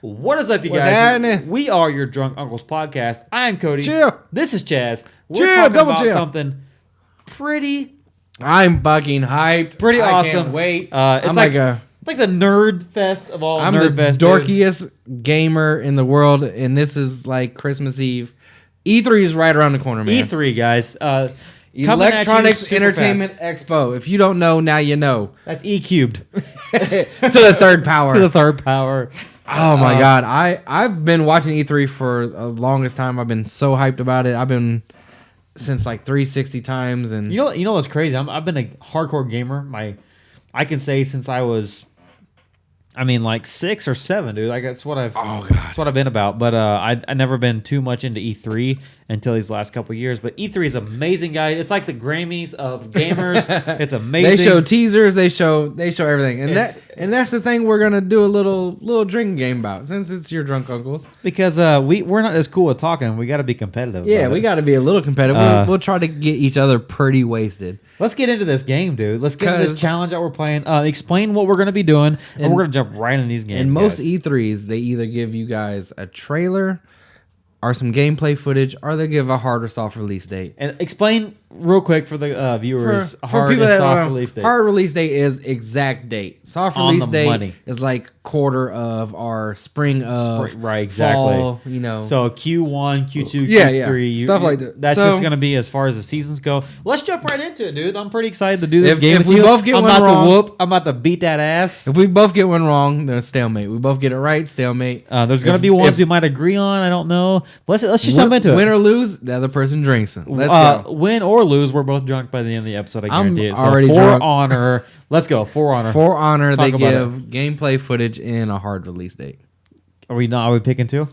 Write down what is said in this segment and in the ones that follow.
What is up, you What's guys? happening? We are your Drunk Uncles podcast. I'm Cody. Chill. This is Chaz. We're Chill, talking double about chill. something pretty I'm fucking hyped. I awesome. Can't wait. It's I'm like a. it's like the nerd fest of all I'm nerd the fest. dorkiest gamer in the world, and this is like Christmas Eve. E3 is right around the corner, man. E3, guys. Coming Electronics at you super Entertainment Expo. If you don't know, now you know. That's E cubed To the third power. to the third power. Oh my god, I've been watching E3 for the longest time. I've been so hyped about it. I've been since like 360 times, and You know what's crazy? I've been a hardcore gamer. I can say since I was, like 6 or 7, dude. Like that's what I've. oh god, That's what I've been about. But I never been too much into E3 until these last couple of years. But E3 is amazing, guys. It's like the Grammys of gamers. It's amazing. they show teasers, they show everything, and It's- that's the thing we're gonna do a little drinking game about since it's your drunk uncles. because we're not as cool at talking. We got to be competitive. Yeah, about we it. got to be a little competitive. We'll try to get each other pretty wasted. Let's get into this game, dude. Let's get into this 'Cause- challenge that we're playing. Explain what we're gonna be doing, and we're gonna jump right in these games. In most guys. E3s, they either give you guys a trailer or some gameplay footage, or they give a hard or soft release date. And explain real quick for the viewers hard and that soft don't know, release date. hard release date is exact date. Soft On release the date money. is like quarter of or spring of Right, exactly. fall, you know. So Q1, Q2, Yeah, Q3, yeah. Stuff like that. That's So- just gonna be as far as the seasons go. Let's jump right into it, dude. I'm pretty excited to do this game. If with we you. both get I'm one about wrong- to whoop. I'm about to beat that ass. If we both get one wrong, then it's stalemate. We both get it right, stalemate. There's gonna If- be ones if- we might agree on. I don't know. Let's just jump into Win it. or lose, the other person drinks it. Let's go. Win or lose, we're both drunk by the end of the episode. I I'm guarantee it. So already for drunk. honor, let's go. For honor. For honor, Talk they about give gameplay footage and a hard release date. Are we picking two?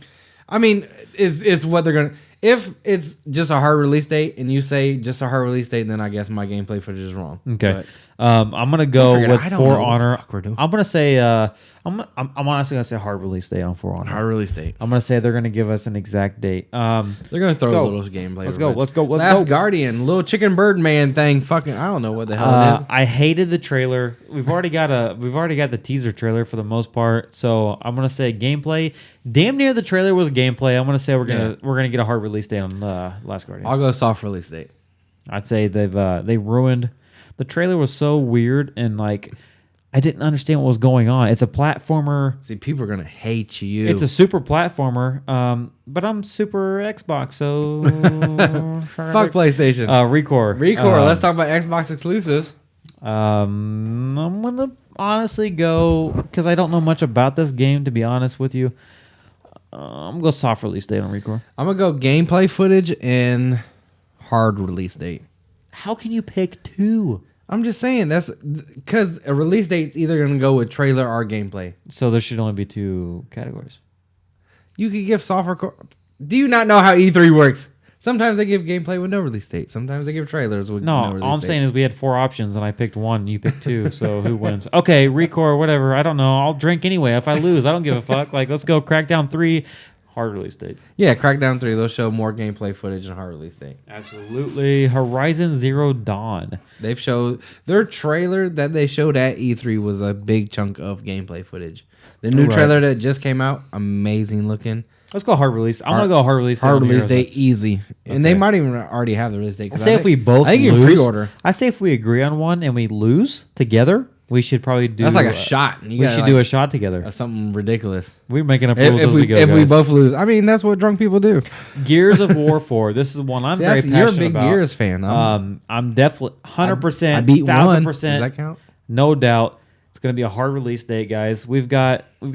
I mean, it's what they're gonna. If it's just a hard release date and you say just a hard release date, then I guess my gameplay footage is wrong. Okay. But I'm gonna go figured with I don't For know what the Honor. fuck we're doing. I'm gonna say I'm honestly gonna say hard release date on For Honor. hard release date. I'm gonna say they're gonna give us an exact date. They're gonna throw Go. a little gameplay. Let's go. revenge. Let's go. Let's Last go. Guardian, little chicken bird man thing. Fucking, I don't know what the hell it is. I hated the trailer. We've already got the teaser trailer for the most part. So I'm gonna say gameplay. Damn near the trailer was gameplay. I'm gonna say we're gonna get a hard release date on Last Guardian. I'll go soft release date. I'd say they ruined. The trailer was so weird and like I didn't understand what was going on. It's a platformer. See, people are gonna hate you. It's a super platformer. But I'm super Xbox, so fuck PlayStation. Recore. Let's talk about Xbox exclusives. I'm gonna honestly go because I don't know much about this game. To be honest with you, I'm gonna go soft release date on Recore. I'm gonna go gameplay footage and hard release date. How can you pick two? I'm just saying that's because a release date's either gonna go with trailer or gameplay. So there should only be two categories. You could give software. Do you not know how E3 works? Sometimes they give gameplay with no release date. Sometimes they give trailers with no No, release all I'm date. saying is we had 4 options and I picked one and you picked 2. So who wins? Okay, Recore, whatever. I don't know. I'll drink anyway. If I lose, I don't give a fuck. Like, let's go Crackdown 3, hard release date. Yeah, Crackdown 3. They'll show more gameplay footage and hard release date. Absolutely. Horizon Zero Dawn. They've showed their trailer that they showed at E3 was a big chunk of gameplay footage. The new Right. trailer that just came out, amazing looking. Let's go hard release. I'm going to go hard release date. Hard on release Heroes. date easy, and they Okay. might even already have the release date. I 'cause say if we both I think you can lose, pre-order. I say if we agree on one and we lose together, we should probably do. That's like a shot. You We gotta, should do a shot together. something ridiculous. We're making up If, rules if as we we go, if we guys. both lose, I mean that's what drunk people do. Gears of War 4. This is one I'm See, very you're a passionate big about. Gears fan. I'm definitely 100%. I beat 1,000%. 1,000%. Does that count? No doubt. It's going to be a hard release date, guys. We've got the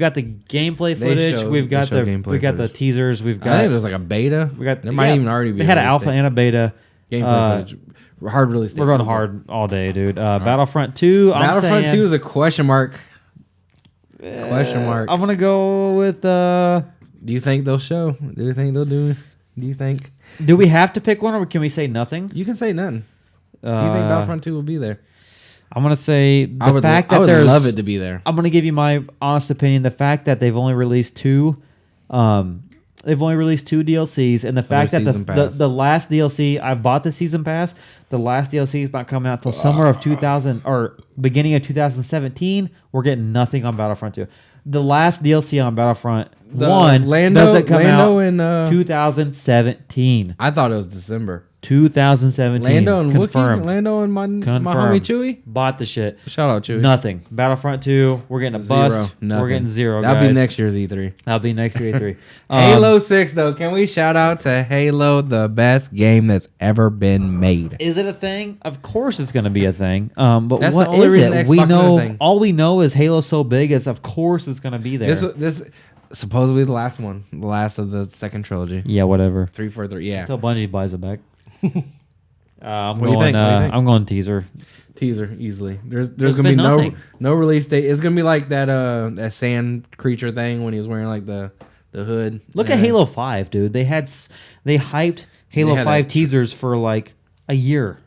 gameplay footage. We've got they show the gameplay the teasers. We've I got think there's like a beta. There might yeah, even already be. They had a an release alpha date. and a beta. Gameplay footage. Hard release date. We're going hard all day, dude. Battlefront 2. Battlefront 2 is a question mark. I'm going to go with. Do you think they'll show? Do you think they'll do? Do you think? Do we have to pick one, or can we say nothing? You can say none. Do you think Battlefront 2 will be there? I'm gonna say the I would there's. love it to be there. I'm gonna give you my honest opinion. The fact that they've only released 2, they've only released 2 DLCs, and the fact that season pass. the last DLC, I bought the season pass. The last DLC is not coming out till summer of 2000 or beginning of 2017. We're getting nothing on Battlefront 2. The last DLC on Battlefront 1 Lando, doesn't come Lando out and 2017. I thought it was December. 2017. Lando and confirmed. Wookiee, Lando and my homie Chewie. Bought the shit. Shout out Chewie. Nothing. Battlefront 2, we're getting a bust. Nothing. We're getting 0, guys. That'll be next year's E3. That'll be next year E3. Halo 6, though. Can we shout out to Halo, the best game that's ever been made? Is it a thing? Of course it's going to be a thing. But That's what the only is reason it? Xbox We is a know, thing. all we know is Halo's so big, it's of course it's going to be there. This supposedly the last one. The last of the second trilogy. Yeah, whatever. 343, yeah. Until Bungie buys it back. I'm What do you going. think? What do you think? I'm going teaser. Teaser, easily. There's There's gonna be been nothing. no release date. It's gonna be like that sand creature thing when he was wearing like the hood. Look at Halo 5, dude. They hyped Halo had 5 that- teasers for like a year.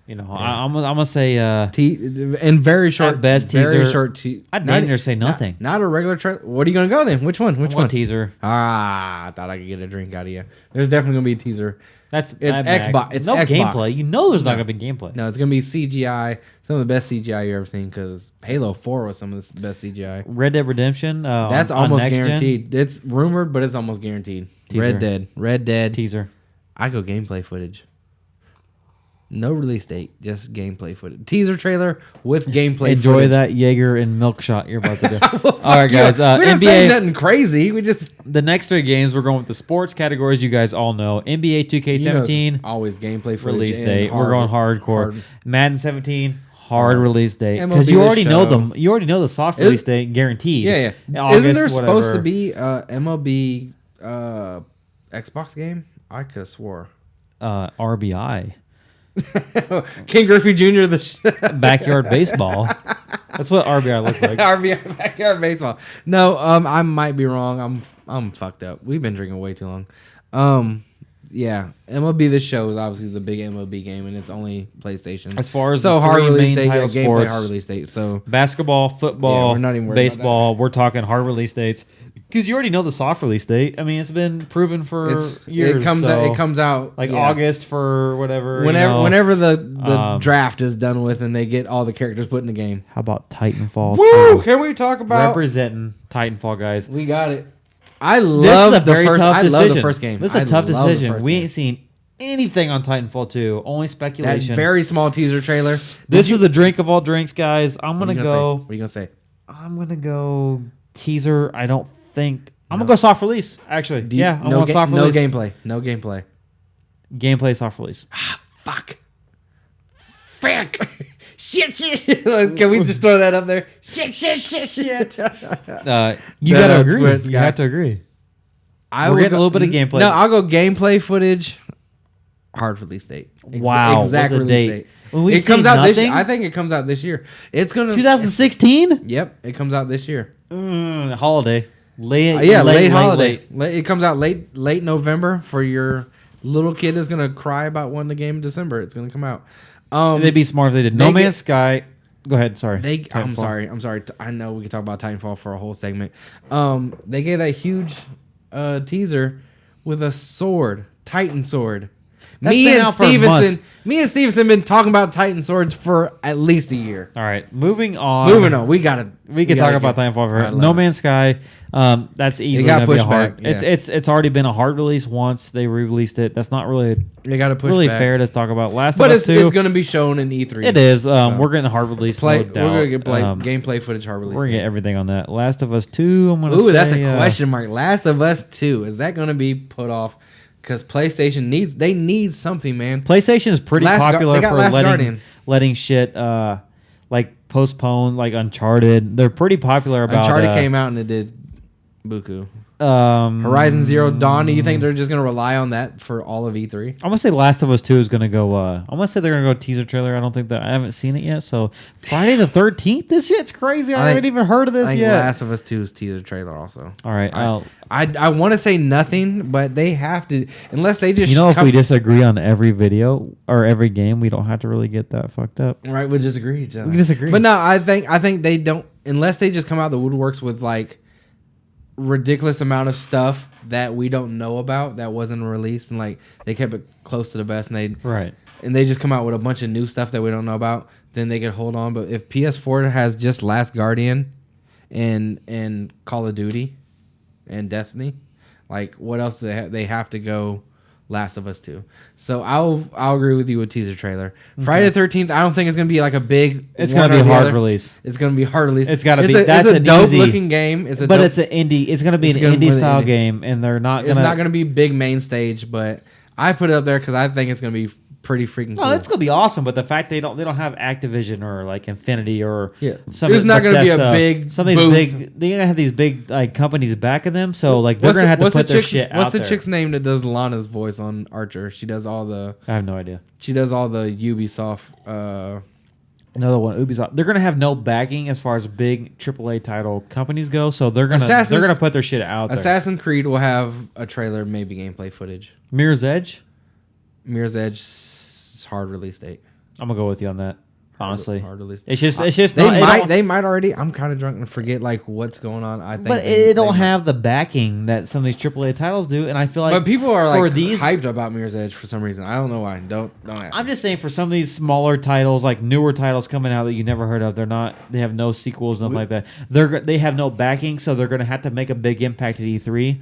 You know, I'm gonna say and very short at best very teaser. short. I'd damn near say nothing. Not a regular trailer. What are you gonna go then? Which one? Which one one? teaser. I thought I could get a drink out of you. There's definitely gonna be a teaser. That's It's Xbox. It's no Xbox. gameplay. You know, there's not No. gonna be gameplay. No, it's gonna be CGI. Some of the best CGI you ever seen because Halo 4 was some of the best CGI. Red Dead Redemption. That's on almost next gen? guaranteed. It's rumored, but it's almost guaranteed. Teaser. Red Dead. Teaser. I go gameplay footage. No release date, just gameplay footage. Teaser trailer with gameplay. Enjoy footage. that Jaeger and milk shot you're about to do. Well, All right, guys. we didn't say NBA. nothing crazy. We just The next 3 games, we're going with the sports categories. You guys all know NBA 2K17 always gameplay footage release and date. We're going hardcore. hard. Madden 17 hard release date MLB because you The already know Show. them. You already know the soft release date guaranteed. Yeah. August, Isn't there supposed whatever. to be MLB Xbox game? I could have swore. RBI King Griffey Jr. the backyard baseball. That's what RBI looks like. RBI backyard baseball. No, I might be wrong. I'm fucked up. We've been drinking way too long. Yeah, MLB The Show is obviously the big MLB game, and it's only PlayStation. As far as so the hard 3 release main date, title gameplay sports, hard release date. So basketball, football, Yeah, we're not even worried about baseball. We're talking hard release dates because you already know the soft release date. I mean, it's been proven for years. it comes so out. It comes out like yeah. August for whatever. Whenever the draft is done with, and they get all the characters put in the game. How about Titanfall? Woo! 2? Can we talk about? Representing Titanfall, guys. We got it. I This love is a very tough I decision. love the first game. This is a I tough love the decision. first We game. ain't seen anything on Titanfall 2. Only That speculation. very small teaser trailer. This is the drink of all drinks, guys. I'm gonna What go. are you gonna say? I'm gonna go teaser. I don't think. I'm gonna go soft release. Actually, yeah. I'm no, going soft no release. gameplay. No gameplay. Gameplay soft release. Fuck. Fuck. Shit. Can we just throw that up there? Shit. You That, gotta agree. Twitch You guy. have to agree. I We're will getting a little bit of gameplay. No, I'll go gameplay footage. Hard release date. Wow, Exact what a release date. date. When we've It comes seen out this. nothing? I think it comes out this year. It's gonna. 2016. Yep, it comes out this year. Holiday. Late. Late holiday. It comes out late November for your little kid is gonna cry about wanting the game in December. It's gonna come out. They'd be smart if they did. No Man's Sky. Go ahead. Sorry. I'm Titanfall. sorry. I know we could talk about Titanfall for a whole segment. They gave that huge teaser with a sword, Titan sword. That's been out for months. Me and Stevenson been talking about Titan swords for at least a year. All right. Moving on. We got to. We can talk about Titanfall. I love No it. Man's Sky. That's easily got gonna be a pushed hard. back, yeah. It's already been a hard release once they re-released it. That's not really They got to push really back. fair to talk about. Last But of Us 2. it's going to be shown in E3. It is. We're getting a hard release. Play. No We're doubt. going to get gameplay. gameplay footage hard release. We're gonna date. get everything on that. Last of Us 2. I'm gonna. Ooh, say, that's a question mark. Last of Us 2. Is that going to be put off? Because PlayStation needs something, man. PlayStation is pretty popular they got for Last Guardian. letting shit like postpone, like Uncharted. They're pretty popular about. Uncharted came out and it did buku. Horizon Horizon Zero Dawn. Do you think they're just going to rely on that for all of E3? I'm gonna say Last of Us 2 is gonna go. I'm gonna say they're gonna go teaser trailer. I don't think that I haven't seen it yet. So Friday the 13th. This shit's crazy. I haven't even heard of I this think yet. Last of Us 2 is teaser trailer also. All right. I want to say nothing, but they have to unless they just if we disagree on every video or every game, we don't have to really get that fucked up. right, we disagree. Each other. We disagree. But no, I think they don't unless they just come out the woodworks with like ridiculous amount of stuff that we don't know about that wasn't released and like they kept it close to the vest Right. and they just come out with a bunch of new stuff that we don't know about, then they could hold on. But if PS4 has just Last Guardian and Call of Duty, and Destiny. Like, what else do they have? They have to go Last of Us 2. So I'll agree with you with teaser trailer. Okay. Friday the 13th, I don't think it's gonna be like a big. It's gonna be a hard release. It's gonna be hard release. It's gotta be. That's a dope looking game. It's an indie. It's gonna be an indie style game, and they're not. It's not gonna be big main stage, but I put it up there because I think it's gonna be pretty freaking cool. No, it's gonna be awesome, but the fact they don't have Activision or like Infinity or it's not gonna be a big some of these big. They're gonna have these big like companies backing them, so like they're gonna have to put their shit out there. What's the chick's name that does Lana's voice on Archer? She does all the. I have no idea. She does all the Ubisoft. Another one, Ubisoft. They're gonna have no backing as far as big AAA title companies go, so they're gonna put their shit out there. Assassin's Creed will have a trailer, maybe gameplay footage. Mirror's Edge. Hard release date. I'm gonna go with you on that. Honestly, hard release. It's just they might already. I'm kind of drunk and forget like what's going on. I think, but it don't have the backing that some of these AAA titles do, and I feel like. But people are like hyped about Mirror's Edge for some reason. I don't know why. Don't ask. I'm just saying for some of these smaller titles, like newer titles coming out that you never heard of, they have no sequels, nothing like that. They have no backing, so they're gonna have to make a big impact at E3.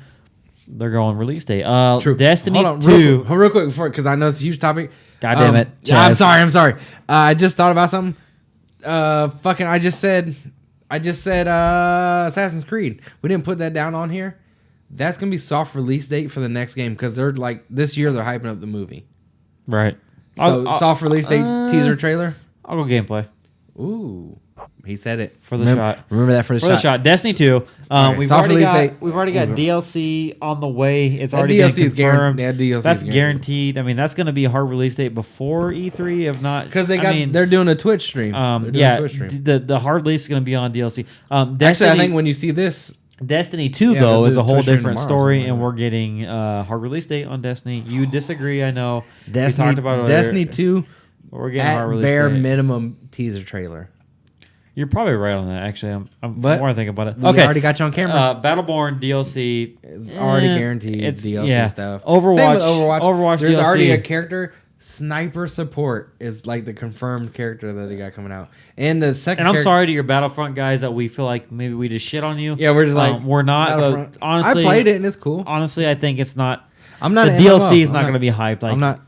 They're going release date. True. Destiny 2. Real quick before, because I know it's a huge topic. God damn it. Yeah, I'm sorry. I just thought about something. I just said Assassin's Creed. We didn't put that down on here. That's going to be soft release date for the next game because they're like, this year they're hyping up the movie. Right. So soft release date teaser trailer? I'll go gameplay. Ooh. He said it for the shot. Remember that for the shot. Destiny 2. We've already got DLC on the way. It's already been confirmed. That's guaranteed. I mean, that's going to be a hard release date before E3, if not. Because they're doing a Twitch stream. The hard release is going to be on DLC. Actually, I think when you see this, Destiny 2 though is a whole different story, and we're getting hard release date on Destiny. You disagree, I know. Destiny, we talked about it Destiny 2. We're getting hard release bare date. minimum teaser trailer. You're probably right on that. Actually, I'm more thinking about it. We already got you on camera. Battleborn DLC is already guaranteed. It's DLC stuff. Overwatch. There's DLC. already a character. Sniper support is like the confirmed character that they got coming out. And the second. And I'm sorry to your Battlefront guys that we feel like maybe we just shit on you. Yeah, we're just like we're not. But honestly, I played it and it's cool. Honestly, I think it's not. I'm not. The DLC is not going to be hyped. Like, I'm not.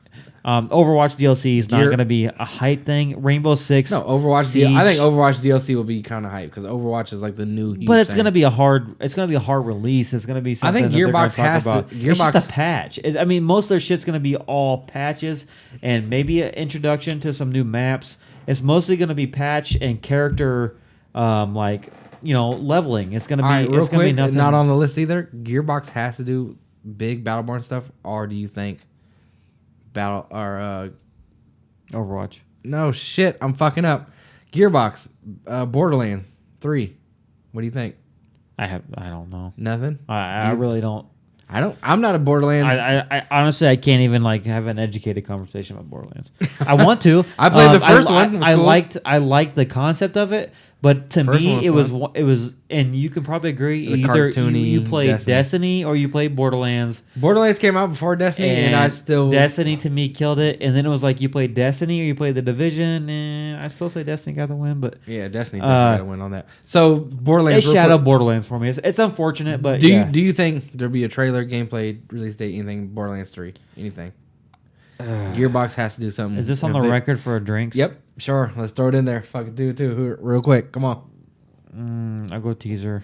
Overwatch DLC is not going to be a hype thing. Rainbow Six. No, Overwatch. I think Overwatch DLC will be kind of hype because Overwatch is like the new. But it's going to be a hard. It's going to be a hard release. It's going to be something. I think Gearbox has to. It's just a patch. I mean, most of their shit's going to be all patches and maybe an introduction to some new maps. It's mostly going to be patch and character, leveling. It's going to be. It's going to be nothing. Not on the list either. Gearbox has to do big Battleborn stuff, or do you think? Overwatch. No shit, I'm fucking up. Gearbox, Borderlands 3. What do you think? I don't know. Nothing. I really don't. I'm not a Borderlands. I honestly I can't even have an educated conversation about Borderlands. I want to. I played the first one. I liked the concept of it, but to me it was, and you can probably agree. Either you played Destiny or you played Borderlands. Borderlands came out before Destiny, and I still Destiny to me killed it. And then it was like you played Destiny or you played The Division, and I still say Destiny got the win. But yeah, Destiny got the win on that. So Borderlands, it shadowed Borderlands for me. It's unfortunate, but do you think there'll be a trailer, gameplay, release date, anything? Borderlands 3, anything? Gearbox has to do something. Is this on the record for drinks? Yep, sure. Let's throw it in there. Fuck it, do it too. Real quick. Come on. I'll go teaser.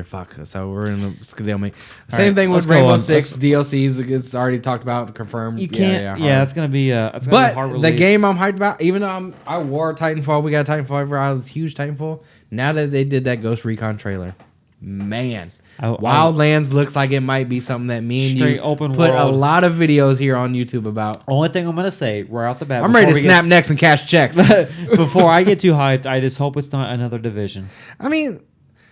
Fuck. So we're in the stalemate. Same thing with Rainbow Six DLCs. It's already talked about, confirmed. You can't. Yeah, it's gonna be. It's gonna be hard release. The game I'm hyped about, even though I wore Titanfall, we got Titanfall. I was huge Titanfall. Now that they did that Ghost Recon trailer, man. Wildlands looks like it might be something that me and you open put world. a lot of videos here on YouTube about. Only thing I'm gonna say right off the bat, I'm ready to snap necks and cash checks. Before I get too hyped, I just hope it's not another Division. I mean,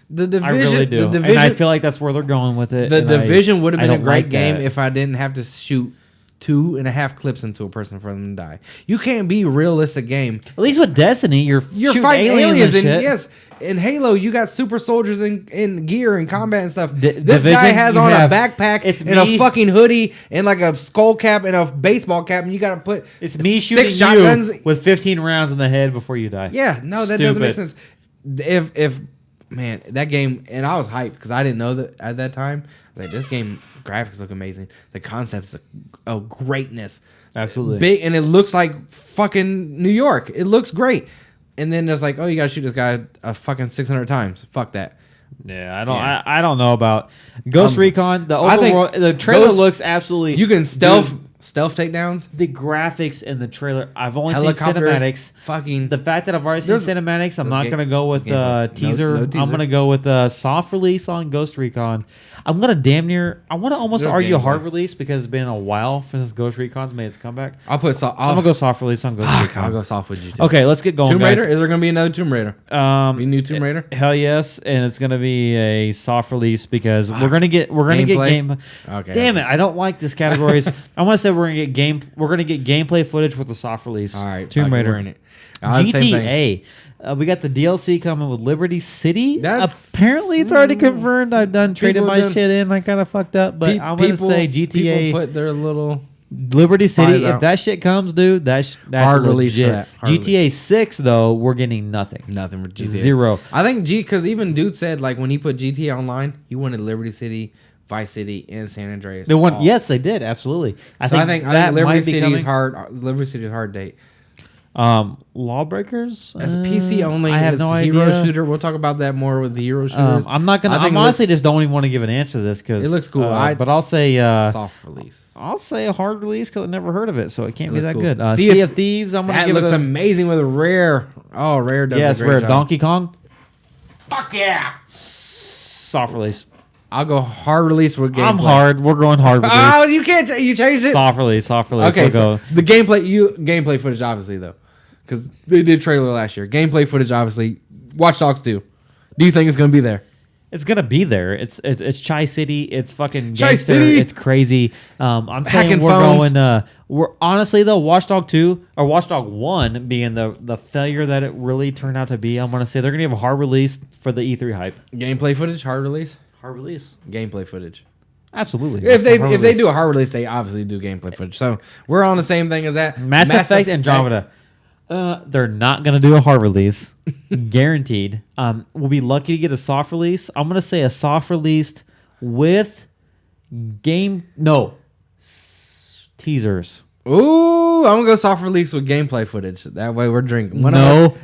the Division. I really do. And I feel like that's where they're going with it. The Division would have been a great game if I didn't have to shoot 2.5 clips into a person for them to die. You can't be a realistic game. At least with Destiny, you're fighting aliens and shit. Yes. In Halo, you got super soldiers in gear and combat and stuff. This guy has on a backpack and a fucking hoodie and like a skull cap and a baseball cap, and you got to put me shooting 6 shotguns with 15 rounds in the head before you die. Yeah, no, that doesn't make sense. If man, that game, and I was hyped because I didn't know that at that time. Like, this game, graphics look amazing. The concepts of greatness. Absolutely. Big, and it looks like fucking New York. It looks great. And then it's like, oh, you gotta shoot this guy a fucking 600 times. Fuck that. Yeah, I don't know about Ghost Recon. The overworld, the trailer looks absolutely. You can stealth takedowns. The graphics in the trailer. I've only seen cinematics. Fucking the fact that I've already seen cinematics. I'm not gonna go with teaser. No teaser. I'm gonna go with a soft release on Ghost Recon. I'm gonna I want to almost argue a hard release because it's been a while since Ghost Recon's made its comeback. I'm gonna go soft release on Ghost Recon. I'll go soft with you too. Okay, let's get going. Tomb Raider? Guys. Is there gonna be another Tomb Raider? Be a new Tomb Raider? Hell yes, and it's gonna be a soft release because we're gonna get game. Okay. Damn it, I don't like this categories. I want to say we're gonna get gameplay footage with the soft release. All right, Tomb Raider. In it. GTA. We got the DLC coming with Liberty City. Apparently, it's already confirmed. I've traded my shit in. I kind of fucked up, but I'm gonna say GTA. People put their little Liberty City. If that shit comes, dude, that's hard release for that. GTA 6 though, we're getting nothing. Nothing for GTA. 0. I think because even dude said like when he put GTA Online, he wanted Liberty City, Vice City, and San Andreas. Yes, they did absolutely. I think Liberty City's hard. Liberty City's hard date. Lawbreakers as a PC only. I have no hero idea. Shooter. We'll talk about that more with the hero shooters. I'm not gonna. I honestly just don't even want to give an answer to this because it looks cool. But I'll say soft release. I'll say a hard release because I never heard of it, so it can't be that cool. good. Sea of Thieves. I'm gonna that give looks it amazing with a Rare. Oh, Rare does. Yes, a great Rare. job. Donkey Kong. Fuck yeah. Soft release. I'll go hard release with gameplay. I'm hard. We're going hard release. Oh, you can't. You changed it. Soft release. Okay, so the gameplay footage, obviously though, because they did trailer last year. Gameplay footage, obviously. Watch Dogs 2. Do you think it's gonna be there? It's gonna be there. It's Chi City. It's fucking Chi gangster. City. It's crazy. I'm Hacking saying we're phones. going. We're honestly though, Watch Dog 2 or Watch Dog 1 being the failure that it really turned out to be. I'm gonna say they're gonna have a hard release for the E3 hype. Gameplay footage, hard release. Hard release. Gameplay footage. Absolutely. If they do a hard release, they obviously do gameplay footage. So we're on the same thing as that. Mass Effect Andromeda. They're not gonna do a hard release, guaranteed. We'll be lucky to get a soft release. I'm gonna say a soft release with teasers. Ooh, I'm gonna go soft release with gameplay footage. That way we're drinking.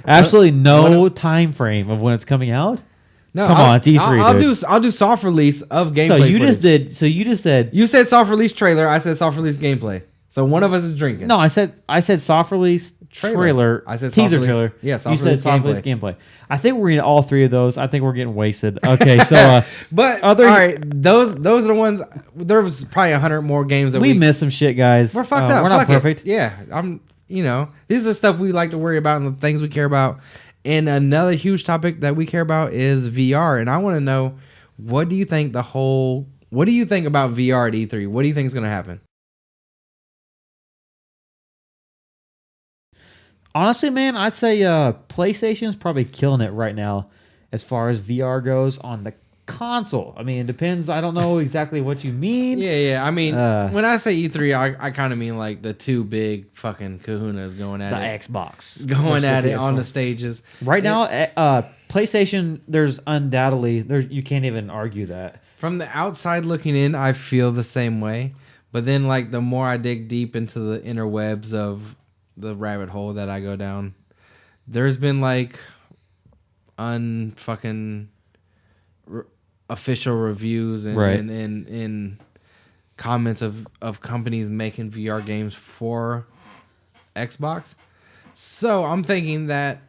Absolutely no time frame of when it's coming out. No, come on, it's E3. I'll do soft release of gameplay. You just said. You said soft release trailer. I said soft release gameplay. So one of us is drinking. No, I said soft release trailer. I said teaser soft trailer. Yeah, you said soft release gameplay. I think we're getting all three of those. I think we're getting wasted. Okay, so all right, those are the ones. There was probably 100 more games that we missed some shit, guys. We're fucked up. We're not perfect. Yeah, this is the stuff we like to worry about and the things we care about. And another huge topic that we care about is VR. And I want to know, what do you think about VR at E3? What do you think is going to happen? Honestly, man, I'd say PlayStation's probably killing it right now as far as VR goes on the console. I mean, it depends. I don't know exactly what you mean. Yeah. I mean, when I say E3, I kind of mean like the two big fucking kahunas going at it. The Xbox. Going at it on the stages. Right now, PlayStation, there's undoubtedly, you can't even argue that. From the outside looking in, I feel the same way. But then, like, the more I dig deep into the interwebs of the rabbit hole that I go down, there's been, like, official reviews and comments of companies making VR games for Xbox. So I'm thinking that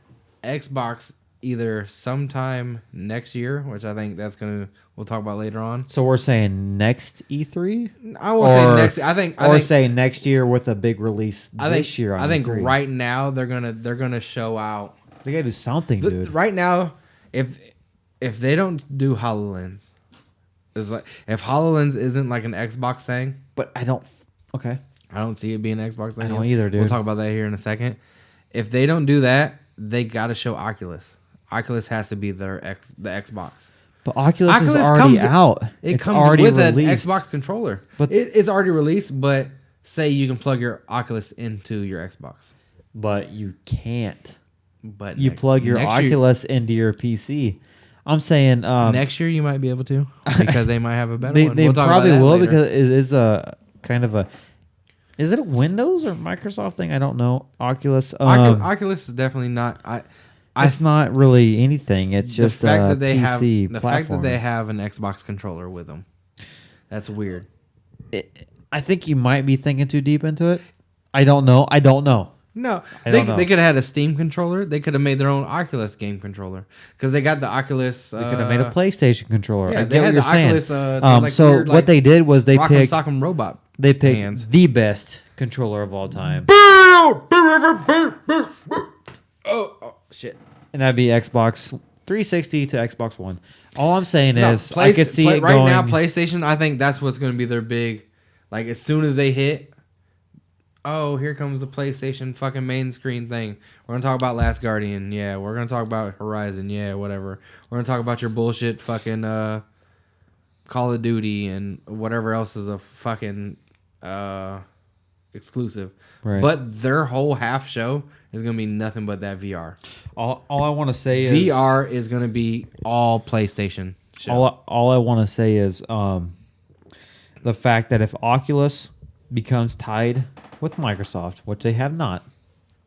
Xbox either sometime next year, which I think we'll talk about later on. So we're saying next E3? I will say next. I think say next year with a big release this year. I think right now they're gonna show out. They gotta do something, dude. Right now, if they don't do HoloLens, it's like if HoloLens isn't like an Xbox thing, but I don't see it being an Xbox thing. I don't either, dude. We'll talk about that here in a second. If they don't do that, they gotta show Oculus. Oculus has to be the Xbox. But Oculus is already out. It comes already with released. an Xbox controller. But it's already released, but say you can plug your Oculus into your Xbox. But you can't. But you plug your Oculus into your PC. I'm saying next year you might be able to because they might have a better one. They We'll talk probably about that will later. because it is a kind of a. Is it a Windows or Microsoft thing? I don't know. Oculus. Oculus is definitely not. It's not really anything. It's just the fact a that they PC have the platform. fact that they have an Xbox controller with them. That's weird. I think you might be thinking too deep into it. I don't know. No, they could have had a Steam controller. They could have made their own Oculus game controller because they got the Oculus. They could have made a PlayStation controller. Yeah, I get what you're saying. Oculus, so weird, what they did was they picked Sock'em Robot. They picked the best controller of all time. Oh shit! And that'd be Xbox 360 to Xbox One. All I'm saying is I could see it right going, now. PlayStation, I think that's what's going to be their big. Like as soon as they hit, oh, here comes the PlayStation fucking main screen thing. We're gonna talk about Last Guardian, yeah. We're gonna talk about Horizon, yeah. Whatever. We're gonna talk about your bullshit fucking Call of Duty and whatever else is a fucking exclusive. Right. But their whole half show is gonna be nothing but that VR. All I want to say is VR is gonna be all PlayStation. Show. All I want to say is the fact that if Oculus becomes tied with Microsoft, which they have not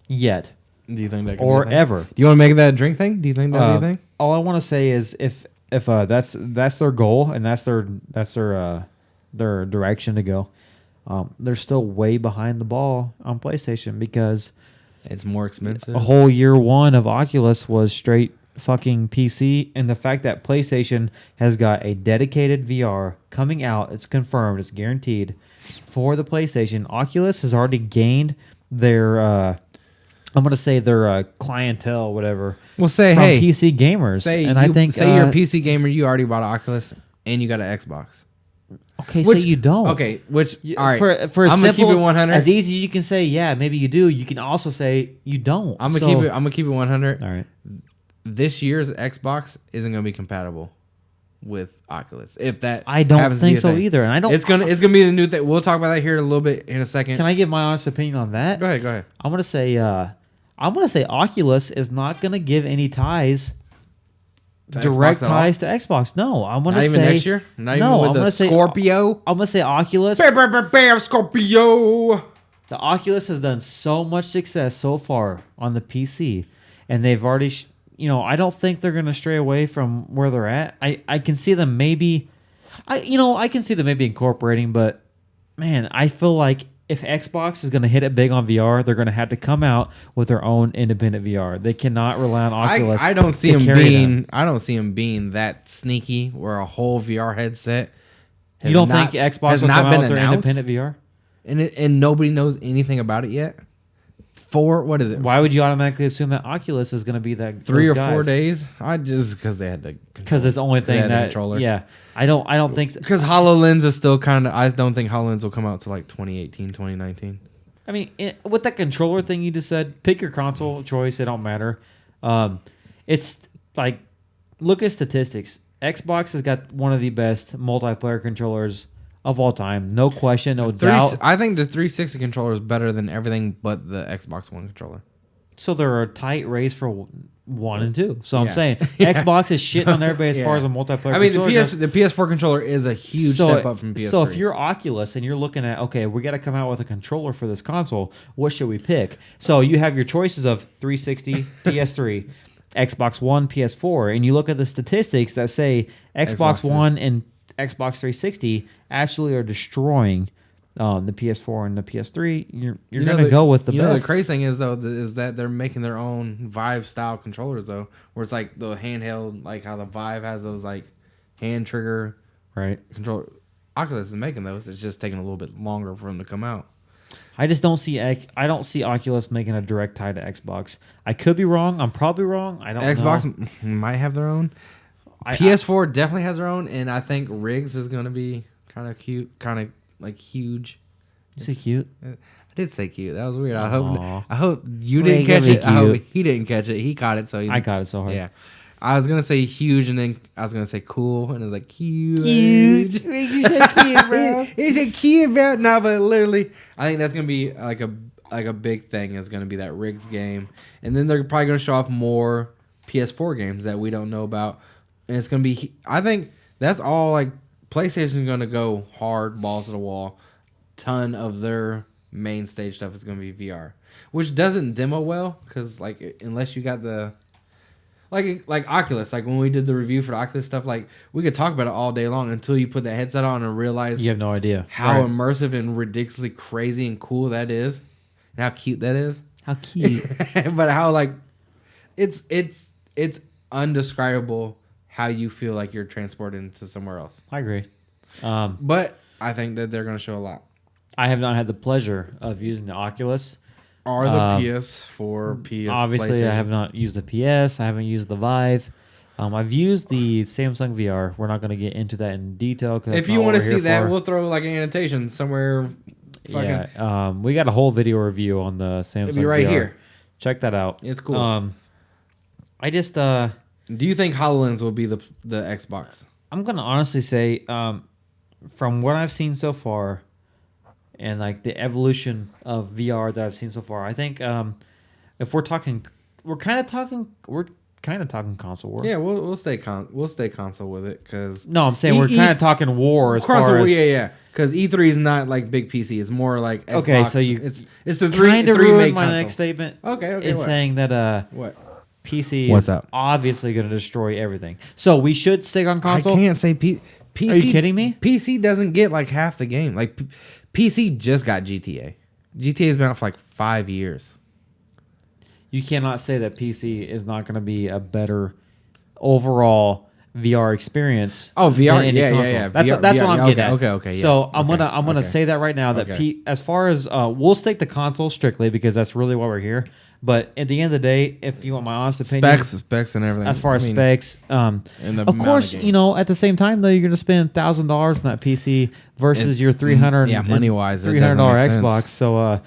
yet, do you think that can or be a thing? ever? Do you want to make that a drink thing? Do you think that'd be a thing? All I want to say is if that's their goal and that's their direction to go, they're still way behind the ball on PlayStation because it's more expensive. A whole year one of Oculus was straight fucking PC, and the fact that PlayStation has got a dedicated VR coming out, it's confirmed, it's guaranteed for the PlayStation. Oculus has already gained their I'm gonna say their clientele, whatever. Well, say from hey, PC gamers, I think you're a PC gamer, you already bought an Oculus and you got an Xbox. Okay, say you don't. Okay, all right. For I'm gonna keep it 100. As easy as you can say, yeah, maybe you do. You can also say you don't. I'm gonna keep it 100. All right. This year's Xbox isn't gonna be compatible with Oculus. If that I don't think so either, and I don't. It's gonna be the new thing. We'll talk about that here in a little bit in a second. Can I give my honest opinion on that? Go ahead. I'm gonna say Oculus is not gonna give any ties. Direct ties to Xbox. No, I'm gonna say not even next year. Not even with the Scorpio. I'm gonna say Oculus. Bam, Scorpio. The Oculus has done so much success so far on the PC, and they've already. I don't think they're gonna stray away from where they're at. I can see them maybe. I can see them maybe incorporating, but man, I feel like if Xbox is going to hit it big on VR, they're going to have to come out with their own independent VR. They cannot rely on Oculus. I don't see them being that sneaky where a whole VR headset. You don't think Xbox will come out with their independent VR? And nobody knows anything about it yet. What is it? Why would you automatically assume that Oculus is going to be that 3 or 4 days? Because they had the because it's the only thing that controller. Yeah, I don't think because HoloLens is still kind of. I don't think HoloLens will come out to like 2018, 2019. I mean, with that controller thing you just said, pick your console choice. It don't matter. It's like look at statistics. Xbox has got one of the best multiplayer controllers of all time, no question, no doubt. I think the 360 controller is better than everything but the Xbox One controller. So they're a tight race for 1 and 2. So I'm saying Xbox is shitting on everybody as far as a multiplayer. I mean, the PS4 controller is a huge step up from PS3. So if you're Oculus and you're looking at, okay, we got to come out with a controller for this console, what should we pick? So you have your choices of 360, PS3, Xbox One, PS4, and you look at the statistics that say Xbox One and Xbox 360 actually are destroying the PS4 and the PS3. You're going to go with the best. The crazy thing is though is that they're making their own Vive style controllers though, where it's like the handheld, like how the Vive has those like hand trigger controller. Oculus is making those. It's just taking a little bit longer for them to come out. I just don't see. I don't see Oculus making a direct tie to Xbox. I could be wrong. I'm probably wrong. I don't know. Xbox might have their own. PS4 definitely has their own, and I think Riggs is going to be kind of cute, kind of like huge. You say cute? I did say cute. That was weird. I hope you didn't catch it. I hope he didn't catch it. He caught it. So I caught it so hard. Yeah. I was gonna say huge, and then I was gonna say cool, and it was like huge. You said cute, bro. He said cute, bro. No, but literally, I think that's gonna be like a big thing. Is gonna be that Riggs game, and then they're probably gonna show off more PS4 games that we don't know about. and it's gonna be. I think that's all. Like PlayStation's gonna go hard, balls to the wall. Ton of their main stage stuff is gonna be VR, which doesn't demo well because like unless you got the like Oculus, like when we did the review for the Oculus stuff, like we could talk about it all day long until you put that headset on and realize you have no idea how immersive and ridiculously crazy and cool that is, and how cute that is. How cute, but how like it's undescribable how you feel like you're transported into somewhere else. I agree, but I think that they're going to show a lot. I have not had the pleasure of using the Oculus or the PS4, PS. Obviously, I have not used the PS. I haven't used the Vive. I've used the Samsung VR. We're not going to get into that in detail. If you want to see that, we'll throw like an annotation somewhere. Yeah, we got a whole video review on the Samsung It'll be right VR. Here. Check that out. It's cool. I just do you think HoloLens will be the Xbox? I'm gonna honestly say, from what I've seen so far, and like the evolution of VR that I've seen so far, I think if we're kind of talking console war. Yeah, we'll stay console with it because no, I'm saying we're kind of talking war as console, far as yeah. Because E3 is not like big PC; it's more like Xbox. Okay, so it's the three ruined my console. next statement. Okay, it's what? Saying that what PC What's is up? obviously going to destroy everything. So we should stick on console. I can't say PC. Are you kidding me? PC doesn't get like half the game. Like PC just got GTA. GTA has been out for like 5 years. You cannot say that PC is not going to be a better overall VR experience. Oh, VR, than any console. That's VR, what I'm getting at. Okay. So I'm gonna say that right now that as far as we'll stick to console strictly because that's really why we're here. But at the end of the day, if you want my honest opinion, specs and everything. As far as specs, of course, at the same time though, you're gonna spend $1,000 on that PC versus your $300 money wise $300 Xbox. So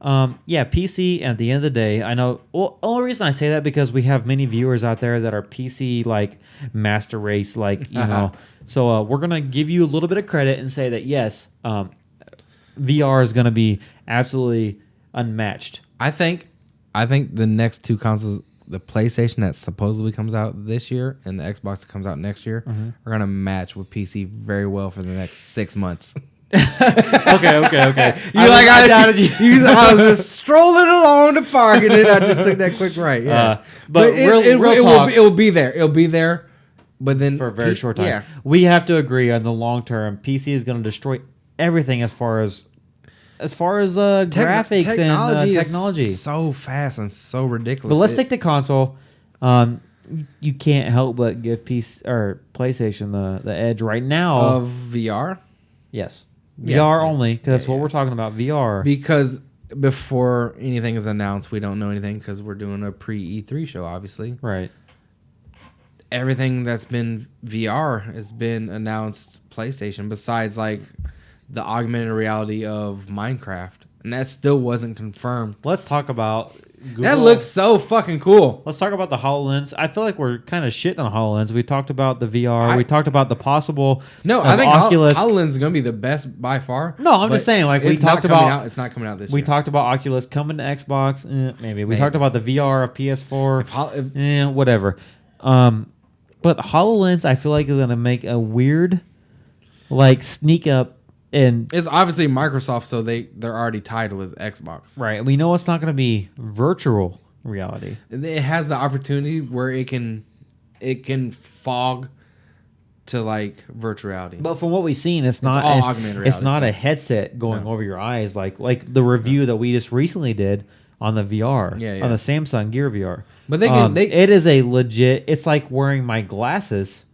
PC. At the end of the day, I know. Well, only reason I say that because we have many viewers out there that are PC like master race, like you know. So we're gonna give you a little bit of credit and say that yes, VR is gonna be absolutely unmatched. I think the next two consoles, the PlayStation that supposedly comes out this year and the Xbox that comes out next year, are gonna match with PC very well for the next 6 months. Okay. I was just strolling along the park and then I just took that quick right. Yeah, but real talk, it will be there. It'll be there, but then for a very short time. Yeah. We have to agree on the long term. PC is going to destroy everything as far as graphics and technology. Is so fast and so ridiculous. But let's stick to console. You can't help but give PlayStation the edge right now of VR. Yes. VR only, because that's what we're talking about, VR. Because before anything is announced, we don't know anything because we're doing a pre-E3 show, obviously. Right. Everything that's been VR has been announced PlayStation, besides like the augmented reality of Minecraft. And that still wasn't confirmed. Let's talk about Google. That looks so fucking cool. Let's talk about the HoloLens. I feel like we're kind of shitting on HoloLens. We talked about the VR. We talked about the possible. No, I think Oculus. HoloLens is going to be the best by far. No, I'm just saying. Like we talked about, it's not coming out this year. We talked about Oculus coming to Xbox. Maybe we talked about the VR of PS4. Whatever. But HoloLens, I feel like is going to make a weird, like sneak up. And it's obviously Microsoft, so they're already tied with Xbox. Right. We know it's not going to be virtual reality. It has the opportunity where it can fog to like virtual reality. But from what we've seen, it's not all augmented reality. It's not a headset going over your eyes like the review that we just recently did on the VR, on the Samsung Gear VR. But it is a legit. It's like wearing my glasses.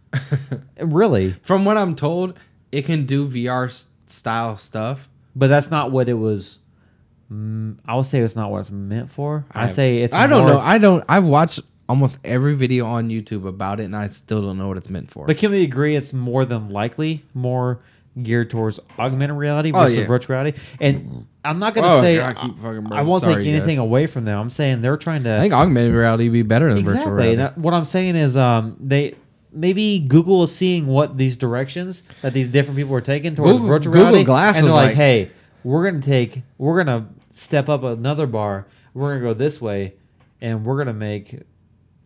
Really. From what I'm told, it can do VR style stuff, but that's not what it was. I would say it's not what it's meant for. I don't know. I've watched almost every video on YouTube about it, and I still don't know what it's meant for. But can we agree it's more than likely more geared towards augmented reality versus virtual reality? And I'm not gonna say I won't take anything away from them. I'm saying they're trying to. I think augmented reality would be better than virtual reality. What I'm saying is maybe Google is seeing what these directions that these different people are taking towards virtual reality, Glass and they're like, "Hey, we're gonna step up another bar. We're gonna go this way, and we're gonna make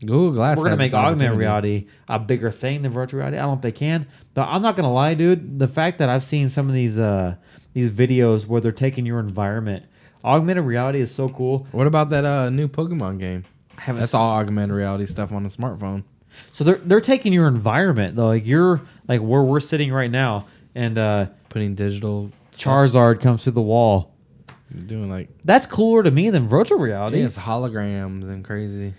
Google Glass. We're gonna make augmented reality a bigger thing than virtual reality. I don't know if they can, but I'm not gonna lie, dude. The fact that I've seen some of these videos where they're taking your environment, augmented reality is so cool. What about that new Pokemon game? That's all augmented reality stuff on a smartphone. So they're taking your environment though, like you're like where we're sitting right now, and putting digital Charizard comes through the wall. Doing like that's cooler to me than virtual reality. Yeah, it's holograms and crazy.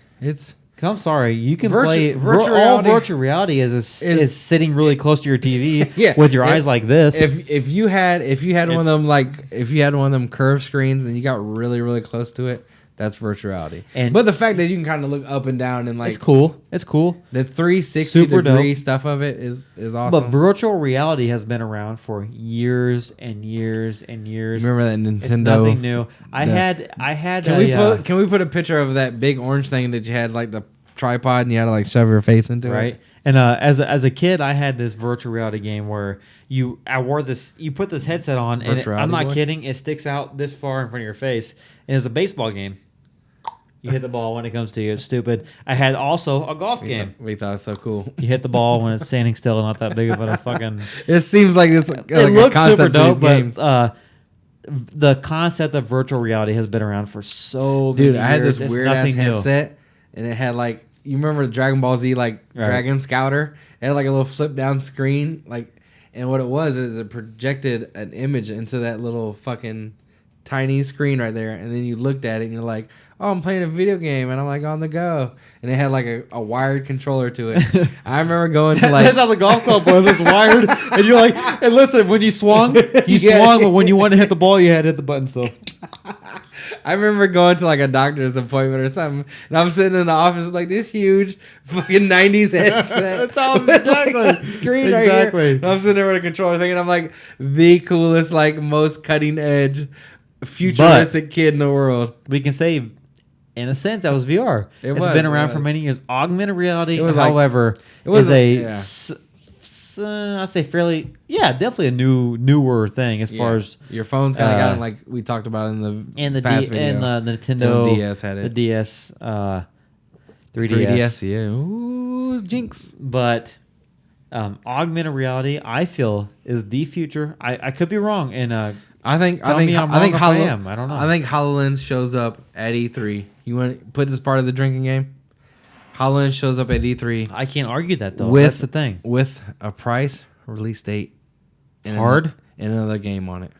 I'm sorry, you can play all virtual reality is sitting really close to your TV with your eyes like this. If you had one of them one of them curved screens and you got really really close to it, that's virtual reality. But the fact that you can kind of look up and down and like it's cool. It's cool. The 360-degree stuff of it is awesome. But virtual reality has been around for years and years and years. Remember that Nintendo? It's nothing new. I had. Can we put a picture of that big orange thing that you had like the tripod and you had to like shove your face into it? Right. And as a kid, I had this virtual reality game where you put this headset on, and I'm not kidding, it sticks out this far in front of your face, and it's a baseball game. You hit the ball when it comes to you. It's stupid. I had also a golf game. We thought it was so cool. You hit the ball when it's standing still and not that big of a fucking... It seems like it's like it looks super dope, but the concept of virtual reality has been around for so many years. Dude, I had this weird-ass headset, and it had like... You remember Dragon Ball Z, like Dragon Scouter? It had like a little flip-down screen, and what it was is it projected an image into that little fucking tiny screen right there, and then you looked at it and you're like, oh, I'm playing a video game and I'm like on the go, and it had like a wired controller to it. I remember going to like that's how the golf club was. It's wired, and you're like, and listen, when you swung, swung, but when you wanted to hit the ball, you had to hit the button still. I remember going to like a doctor's appointment or something, and I'm sitting in the office with like this huge fucking 90s headset. That's how exactly screen right here. And I'm sitting there with a controller thing, and I'm like the coolest, like most cutting edge, futuristic kid in the world. We can say, in a sense, that was VR. It's been around for many years. Augmented reality, however, I'd say fairly, definitely a newer thing as far as your phone's kind of gotten like we talked about in the past video. And the Nintendo DS had it. The DS, 3DS, yeah. Ooh, jinx. But augmented reality, I feel, is the future. I could be wrong, and I think HoloLens shows up at E3. You want to put this part of the drinking game? HoloLens shows up at E3. I can't argue that though. That's the thing. With a price, release date, and another game on it.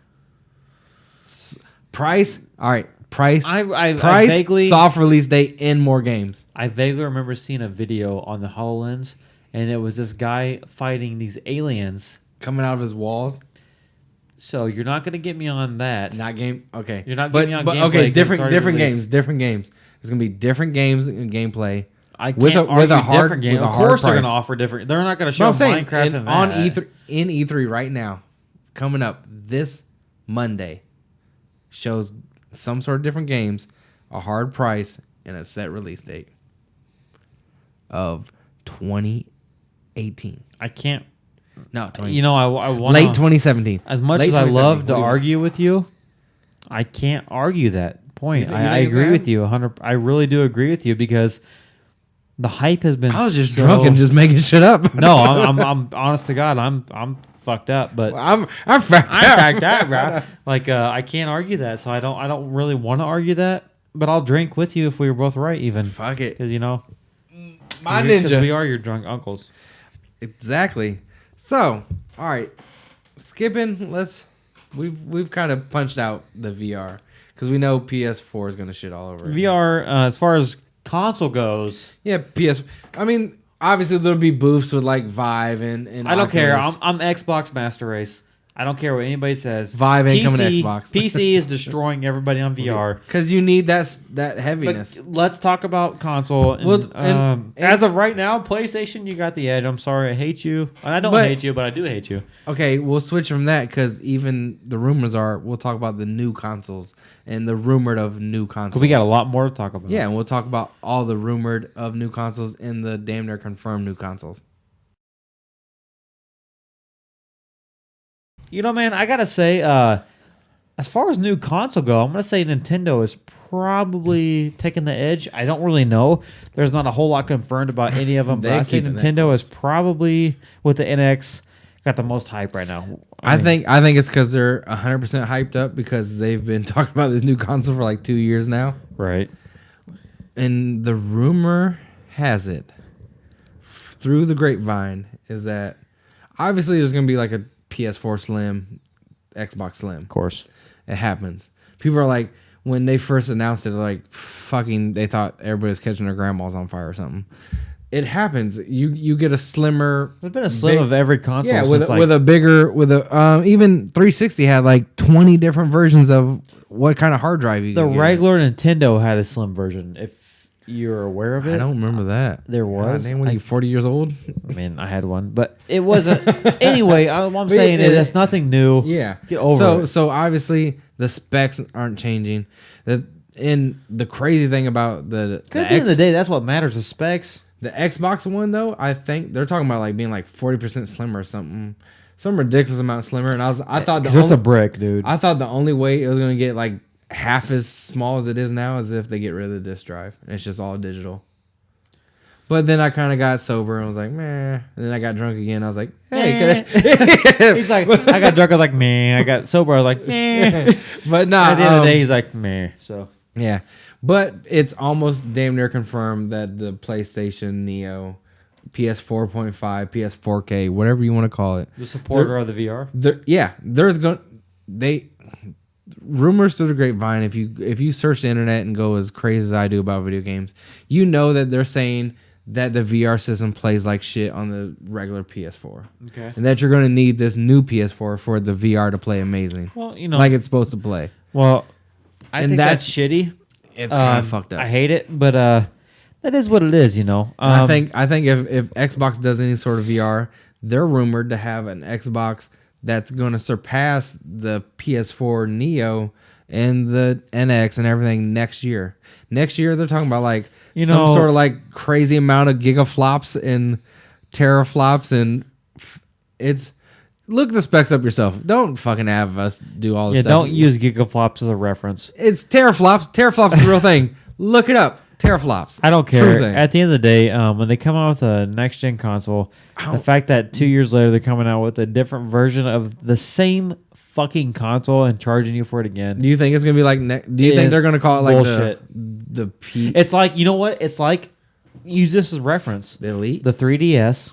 Price, all right. Price. I vaguely soft release date and more games. I vaguely remember seeing a video on the HoloLens, and it was this guy fighting these aliens coming out of his walls. So you're not going to get me on that. Not game. Okay. You're not getting me on gameplay. Okay, different games. Different games. There's going to be different games and gameplay. I can't with a hard different game. Of course, they're going to offer different. They're not going to show Minecraft and on E3 in E3 right now, coming up this Monday, shows some sort of different games, a hard price, and a set release date of 2018. I can't. No, I want late 2017. As much as I love to argue with you, I can't argue that point. I agree with you 100. I really do agree with you because the hype has been. I was just drunk and just making shit up. No, I'm honest to God, I'm fucked up. But I'm fucked up, bro. Like I can't argue that, so I don't really want to argue that. But I'll drink with you if we were both right. Even fuck it, because my ninja. Because we are your drunk uncles. Exactly. So, all right, skipping. We've kind of punched out the VR because we know PS4 is going to shit all over it. VR, as far as console goes, yeah, I mean, obviously there'll be booths with like Vive and I don't care. I'm Xbox Master Race. I don't care what anybody says. Vive ain't coming to Xbox. PC is destroying everybody on VR because you need that heaviness. But let's talk about console. And, as of right now, PlayStation, you got the edge. I'm sorry, I hate you. I don't hate you, but I do hate you. Okay, we'll switch from that because even the rumors are we'll talk about the new consoles and the rumored of new consoles. Because we got a lot more to talk about. Yeah, and we'll talk about all the rumored of new consoles and the damn near confirmed new consoles. You know, man, I gotta say, as far as new console go, I'm gonna say Nintendo is probably taking the edge. I don't really know. There's not a whole lot confirmed about any of them. But I say Nintendo is probably with the NX got the most hype right now. I think it's because they're 100% hyped up because they've been talking about this new console for like 2 years now. Right. And the rumor has it through the grapevine is that obviously there's going to be like a PS4 Slim, Xbox Slim. Of course. It happens. People are like, when they first announced it, like fucking, they thought everybody was catching their grandmas on fire or something. It happens. You get a slimmer. There's been a slim of every console. Yeah, with a bigger, even 360 had like 20 different versions of what kind of hard drive you. The regular Nintendo had a slim version. If you're aware of it, I don't remember that. There was. God, when you 40 years old. I mean, I had one, but it wasn't. Anyway, I'm saying that's nothing new. Yeah, get over it. So obviously the specs aren't changing. And the crazy thing about at the end of the day, that's what matters. The specs. The Xbox One, though, I think they're talking about like being like 40% slimmer or something, some ridiculous amount slimmer. And I thought that's a brick, dude. I thought the only way it was going to get like half as small as it is now is if they get rid of the disc drive and it's just all digital. But then I kind of got sober and was like, meh. And then I got drunk again. I was like, hey. He's like, I got drunk. I was like, meh. I got sober. I was like, meh. But no. At the end of the day, he's like, meh. So yeah. But it's almost damn near confirmed that the PlayStation Neo, PS4.5, PS4K, whatever you want to call it, the supporter of the VR. Rumors through the grapevine. If you search the internet and go as crazy as I do about video games, you know that they're saying that the VR system plays like shit on the regular PS4. Okay. And that you're going to need this new PS4 for the VR to play amazing. Well, like it's supposed to play. Well, I think that's shitty. It's kind of fucked up. I hate it, but that is what it is, you know. I think if Xbox does any sort of VR, they're rumored to have an Xbox that's going to surpass the PS4 Neo and the NX and everything next year. Next year, they're talking about like some sort of like crazy amount of gigaflops and teraflops, and it's. Look the specs up yourself. Don't fucking have us do all this stuff. Don't use gigaflops as a reference. It's teraflops. Teraflops is a real thing. Look it up. Teraflops. I don't care. At the end of the day, when they come out with a next-gen console, the fact that 2 years later they're coming out with a different version of the same fucking console and charging you for it again. Do you think it's going to be like... do you think they're going to call it like bullshit. the P... It's like, you know what? It's like, use this as reference. The Elite? The 3DS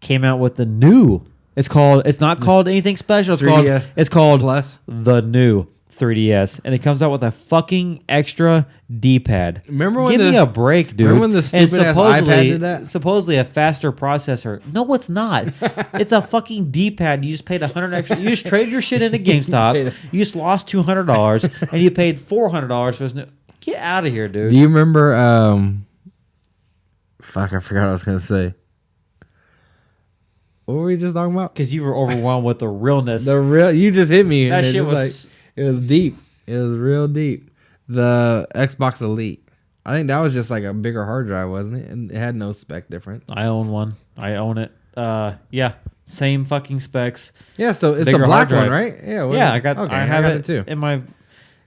came out with the new... It's not called anything special. It's called Plus. The new 3DS, and it comes out with a fucking extra D-pad. Remember when Give me a break, dude. Remember when the stupid ass iPad did that? Supposedly a faster processor. No, it's not. It's a fucking D-pad. You just paid $100 extra. You just traded your shit into GameStop. You just lost $200, and you paid $400 for this new. Get out of here, dude. Do you remember? Fuck, I forgot what I was gonna say. What were we just talking about? Because you were overwhelmed with the realness. You just hit me. That shit was... It was deep. It was real deep. The Xbox Elite. I think that was just like a bigger hard drive, wasn't it? And it had no spec difference. I own one. I own it. Yeah. Same fucking specs. Yeah, so it's the black one, right? Yeah. Yeah, I have it too. In my...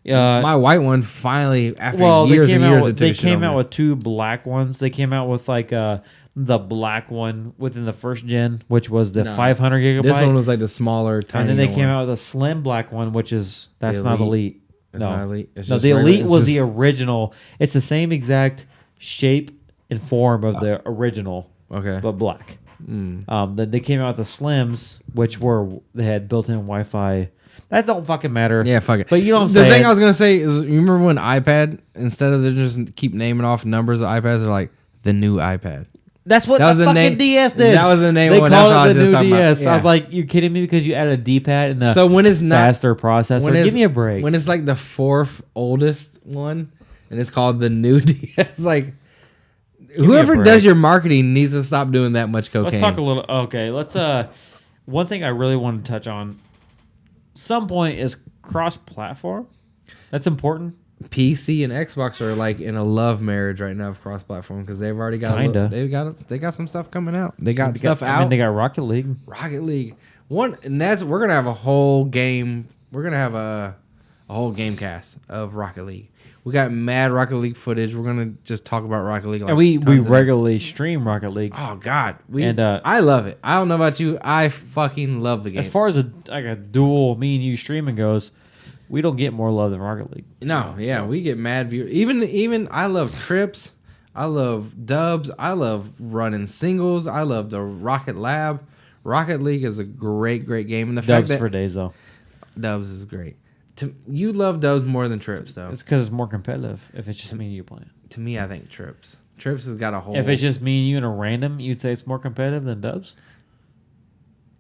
my white one finally, after years and years, they came out with two black ones. They came out with like... the black one within the first gen, which was the 500 gigabyte. This one was like the smaller, tiny. And then they came out with a slim black one, which is not Elite. Not Elite. The Elite was the original. It's the same exact shape and form of the original. Okay, but black. Then they came out with the Slims, which they had built-in Wi-Fi. That don't fucking matter. Yeah, fuck it. But you know what I'm saying. The thing I was gonna say is, you remember when iPad, instead of just keep naming off numbers of iPads, they're like the new iPad. That's what the fucking DS did. That was the name. They called it the new DS. I was like, "You kidding me?" Because you added a D-pad and faster processor. Give me a break. When it's like the fourth oldest one, and it's called the new DS, like whoever does your marketing needs to stop doing that much cocaine. Let's talk a little. Okay, let's. One thing I really want to touch on. Some point is cross-platform. That's important. PC and Xbox are like in a love marriage right now of cross-platform because they've already got they got some stuff coming out. They got stuff out. I mean, they got Rocket League. We're gonna have a whole game. We're gonna have a a whole game cast of Rocket League. We got mad Rocket League footage. We're gonna just talk about Rocket League. Like, and we regularly stream Rocket League. Oh God, I love it. I don't know about you. I fucking love the game. As far as a dual me and you streaming goes, we don't get more love than Rocket League. No, yeah, so. We get mad viewers. Even I love trips. I love dubs. I love running singles. I love the Rocket Lab. Rocket League is a great game. And the dubs fact that for days though. Dubs is great. You love dubs more than trips though. It's because it's more competitive. If it's just me and you playing. To me, I think trips. Trips has got a whole. If it's just me and you and a random, you'd say it's more competitive than dubs.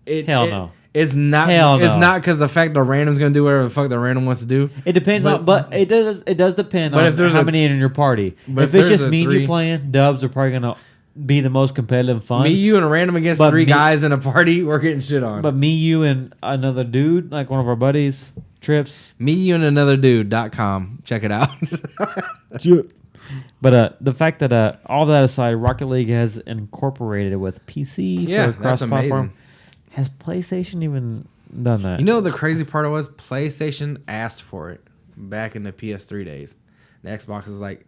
No. It's not. It's not because the fact the random's gonna do whatever the fuck the random wants to do. It depends but it does depend on how many in your party. But if it's just me and you playing, dubs are probably gonna be the most competitive fun. Me, you, and a random against three guys in a party, we're getting shit on. But me, you, and another dude, like one of our buddies, trips. Me, you, and another dude.com. Check it out. But the fact that all that aside, Rocket League has incorporated it with PC for cross-platform. Has PlayStation even done that? You know the crazy part was PlayStation asked for it back in the PS3 days. The Xbox is like,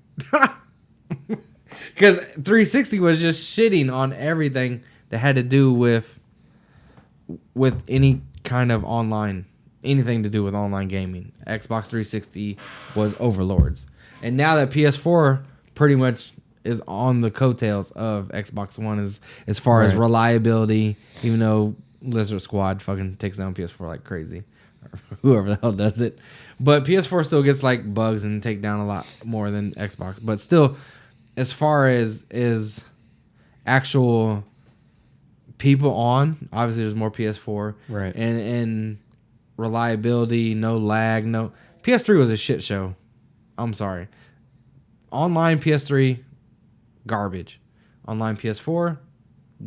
because 360 was just shitting on everything that had to do with any kind of online, anything to do with online gaming. Xbox 360 was overlords, and now that PS4 pretty much is on the coattails of Xbox One as far as reliability, even though Lizard Squad fucking takes down PS4 like crazy, or whoever the hell does it. But PS4 still gets like bugs and take down a lot more than Xbox. But still, as far as actual people on, obviously there's more PS4, right? And reliability, no lag, no. PS3 was a shit show. I'm sorry. Online PS3, garbage. Online PS4.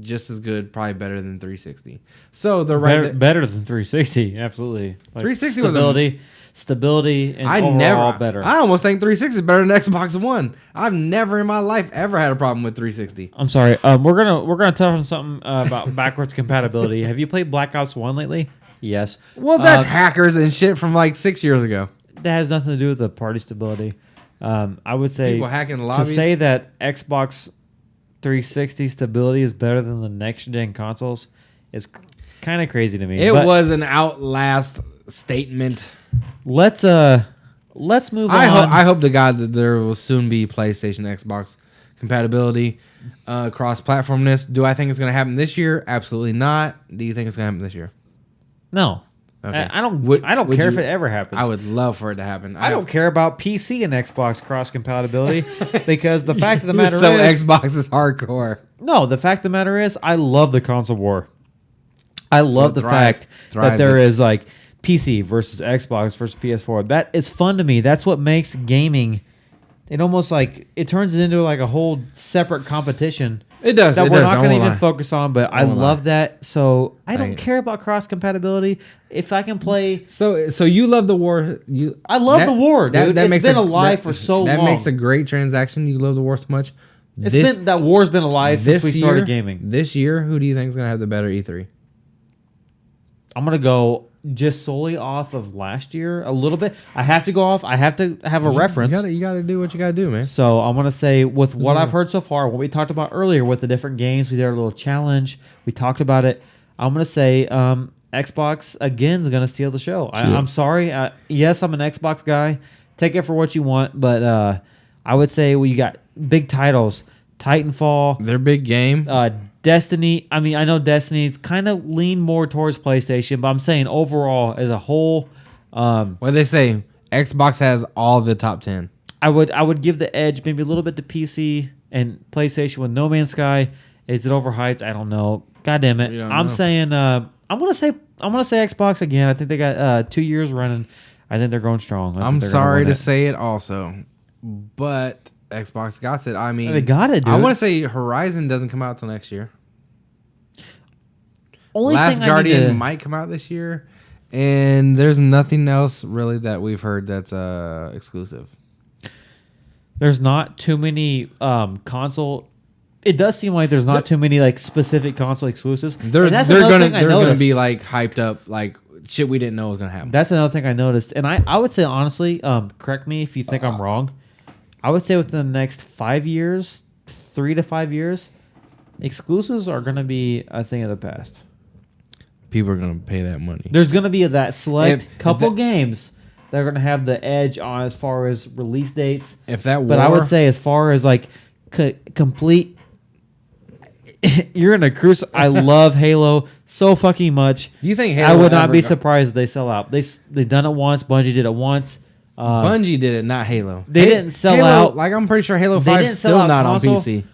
Just as good, probably better than 360. So the better than 360, absolutely. Like 360 stability, and overall better. I almost think 360 is better than Xbox One. I've never in my life ever had a problem with 360. I'm sorry. We're gonna touch on something about backwards compatibility. Have you played Black Ops 1 lately? Yes. Well, that's hackers and shit from like 6 years ago. That has nothing to do with the party stability. I would say people hacking the lobbies. To say that Xbox 360 stability is better than the next gen consoles is kind of crazy to me. It was an outlast statement. Let's move on. I hope to God that there will soon be PlayStation Xbox compatibility, cross-platformness. Do I think it's going to happen this year? Absolutely not. Do you think it's going to happen this year? No. Okay. I don't care if it ever happens. I would love for it to happen. I don't care about PC and Xbox cross compatibility because the fact of the matter is Xbox is hardcore. No, the fact of the matter is I love the console war. I love the fact that there is like PC versus Xbox versus PS4. That is fun to me. That's what makes gaming. It almost like it turns it into like a whole separate competition. It does. That we're not going to even focus on, but I love that. So I don't care about cross compatibility. If I can play, so you love the war. I love the war, dude. It's been alive for so long. That makes a great transaction. You love the war so much. That war's been alive since we started gaming. This year, who do you think is going to have the better E3? I'm going to go just solely off of last year a little bit. I have to go off. I have to have a reference. You got to do what you got to do, man. So I'm going to say with what I've heard so far, what we talked about earlier with the different games, we did our little challenge. We talked about it. I'm going to say Xbox, again, is going to steal the show. I'm sorry. Yes, I'm an Xbox guy. Take it for what you want. But I would say you got big titles. Titanfall. Their big game. Destiny. I mean, I know Destiny's kind of lean more towards PlayStation, but I'm saying overall as a whole. What do they say? Xbox has all the top 10. I would give the edge maybe a little bit to PC and PlayStation with No Man's Sky. Is it overhyped? I don't know. God damn it. I'm saying I'm gonna say Xbox again. I think they got 2 years running. I think they're going strong. I'm sorry to say it also, but Xbox got it. I mean, they got it, dude. I want to say Horizon doesn't come out till next year. Last Guardian might come out this year, and there's nothing else really that we've heard that's exclusive. There's not too many console. It does seem like there's not too many like specific console exclusives. They're gonna be like hyped up like shit we didn't know was gonna happen. That's another thing I noticed, and I would say honestly, correct me if you think I'm wrong. I would say within the next 5 years, 3 to 5 years, exclusives are gonna be a thing of the past. People are gonna pay that money. There's gonna be that select couple games that are gonna have the edge on as far as release dates. If that, but I would say as far as like complete, you're in a cruise. I love Halo so fucking much. You think Halo? I would not be surprised if they sell out. They done it once. Bungie did it once. Bungie did it, not Halo. They didn't sell Halo, out. Like I'm pretty sure Halo 5 is still not console. On PC.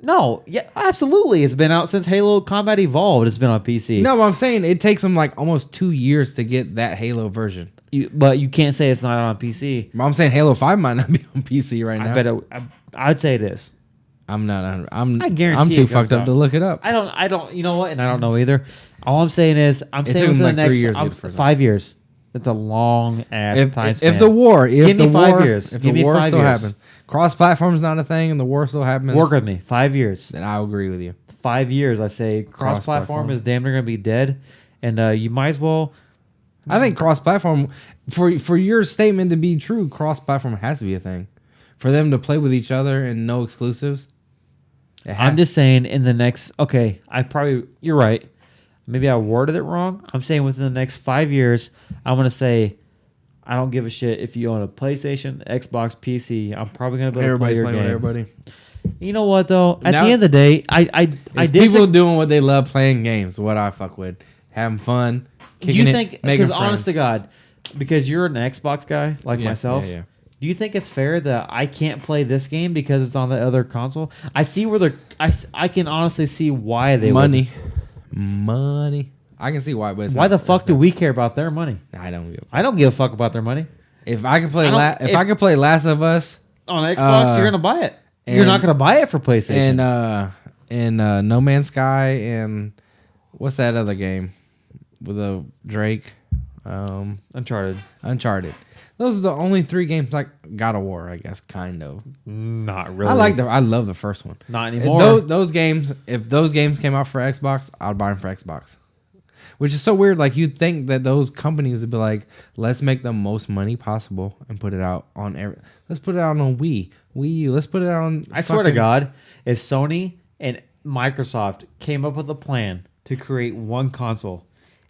No, yeah, absolutely. It's been out since Halo Combat Evolved. It's been on PC. No, but I'm saying it takes them like almost 2 years to get that Halo version. But you can't say it's not on PC. I'm saying Halo 5 might not be on PC right now. I bet I'd say it is. I'm not. I guarantee. I'm too fucked up to look it up. I don't. You know what? And I don't know either. All I'm saying is I'm saying within like the next 3 years. 5 years. It's a long ass time span. If the war, give me 5 years. If the war still happens, cross-platform is not a thing, and the war still happens. Work with me. 5 years. Then I'll agree with you. 5 years. I say cross-platform is damn near gonna be dead, and you might as well. I think cross-platform, for your statement to be true, cross-platform has to be a thing, for them to play with each other and no exclusives. I'm just saying in the next. Okay, you're right. Maybe I worded it wrong. I'm saying within the next 5 years, I'm going to say, I don't give a shit if you own a PlayStation, Xbox, PC. I'm probably going to be able to play your game. With everybody. You know what, though? At the end of the day, I people doing what they love, playing games. What I fuck with. Having fun. Do you think, because honest to God, because you're an Xbox guy like myself, do you think it's fair that I can't play this game because it's on the other console? I see where I can honestly see why they would. Money. I can see why. But why the fuck do we care about their money? I don't give a fuck. I don't give a fuck about their money. If I can play I can play Last of Us on Xbox, you're gonna buy it. You're not gonna buy it for PlayStation. And No Man's Sky and what's that other game with a Drake? Uncharted. Those are the only 3 games like God of War, I guess, kind of. Not really. I love the first one. Not anymore. Those games, if those games came out for Xbox, I'd buy them for Xbox. Which is so weird. Like, you'd think that those companies would be like, let's make the most money possible and put it out on let's put it out on Wii U. Let's put it on. I swear to God, if Sony and Microsoft came up with a plan to create one console,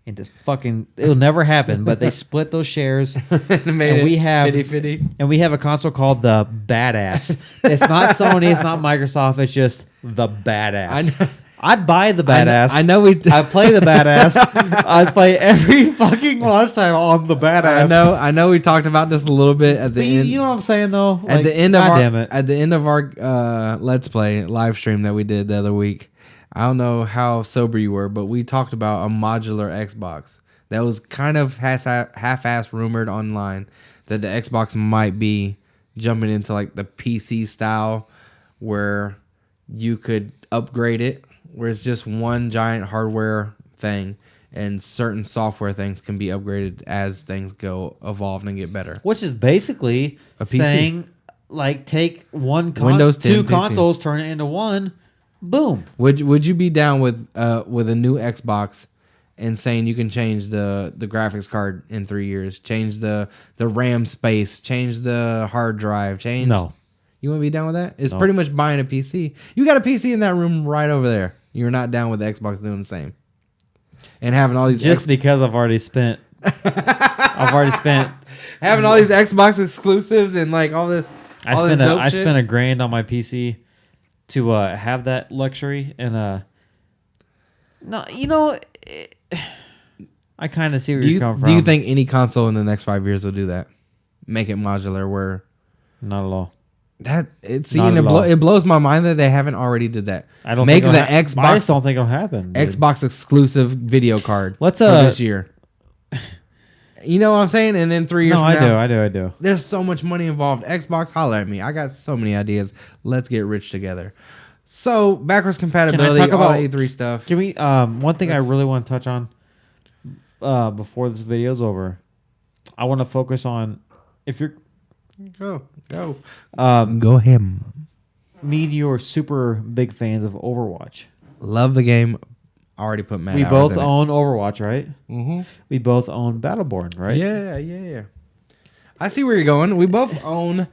it'll never happen, but they split those shares and we have a console called the Badass. It's not Sony, it's not Microsoft, it's just the Badass. I'd buy the Badass. I know I'd play the Badass. I'd play every fucking launch title on the Badass. I know we talked about this a little bit at the end. You know what I'm saying though? At the end of our Let's Play live stream that we did the other week. I don't know how sober you were, but we talked about a modular Xbox. That was kind of half-ass rumored online that the Xbox might be jumping into like the PC style where you could upgrade it, where it's just one giant hardware thing and certain software things can be upgraded as things evolve and get better. Which is basically a PC. Saying like take Windows 10 two PC. consoles, turn it into one. Boom. Would you be down with a new Xbox and saying you can change the graphics card in 3 years, change the RAM space, change the hard drive, No. You wouldn't be down with that? It's pretty much buying a PC. You got a PC in that room right over there. You're not down with the Xbox doing the same. And having all these because I've already spent having all these Xbox exclusives and like all this. I spent $1,000 on my PC to have that luxury, and I kind of see where you're coming from. Do you think any console in the next 5 years will do that? Make it modular where? Not at all. It blows my mind that they haven't already did that. I don't make think the Xbox. I just don't think it'll happen. Dude. Xbox exclusive video card. Let's for this year. You know what I'm saying? And then 3 years. No, I do. There's so much money involved. Xbox, holler at me. I got so many ideas. Let's get rich together. So backwards compatibility, all about E3 stuff. Can we? One thing I really want to touch on before this video's over. I want to focus on if you're go him. Me and you are super big fans of Overwatch. Love the game. already put mad We hours both in it. own Overwatch, right? Mm-hmm. We both own Battleborn, right? Yeah. I see where you're going. We both own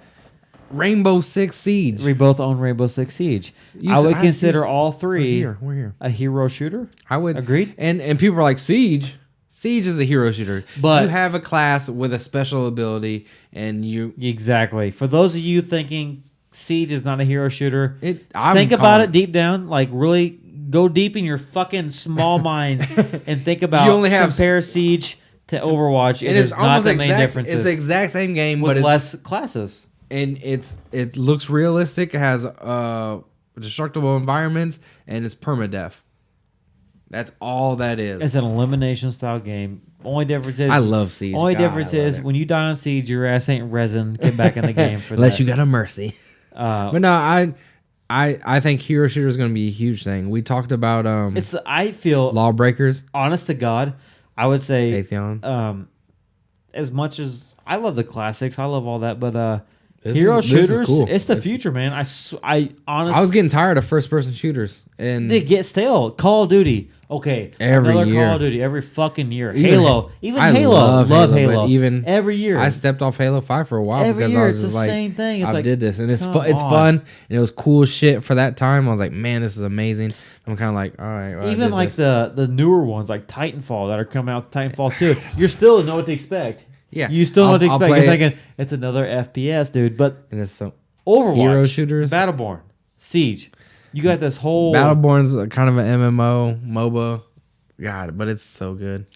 Rainbow Six Siege. We both own Rainbow Six Siege. I would consider all three we're here. a hero shooter. I would. Agreed. And people are like, Siege is a hero shooter. But you have a class with a special ability, and you... Exactly. For those of you thinking Siege is not a hero shooter, I'm think about it deep down. Like, really go deep in your fucking small minds and think about You only have compare Siege to Overwatch. It is not the main differences. It's the exact same game, with but less classes. And it looks realistic. It has destructible environments, and it's permadeath. That's all that is. It's an elimination style game. Only difference is I love Siege. Only difference is when you die on Siege, your ass ain't resin. Get back in the game for unless that. you got a mercy. But no, I think hero shooter is going to be a huge thing. We talked about I feel Lawbreakers. Honest to God, I would say Atheon. As much as I love the classics, I love all that, but This hero is shooters, cool. it's the future, man. I honestly, I was getting tired of first person shooters, and they get stale. Call of Duty, okay, every another year. Call of Duty every fucking year. Even Halo, even I Halo, love Halo. but even every year. I stepped off Halo 5 for a while every because year I was it's just the like, same thing. It's I like, did this, and it's come it's on. fun, and it was cool shit for that time. I was like, man, this is amazing. I'm kind of like, all right. Well, even like the newer ones like Titanfall that are coming out with Titanfall 2, you're still know what to expect. Yeah, you still know what to I'll expect. play You're thinking it's another FPS, dude, but and it's so Overwatch, hero shooters, Battleborn, Siege. You got this whole Battleborn's kind of an MMO MOBA. God, but it's so good.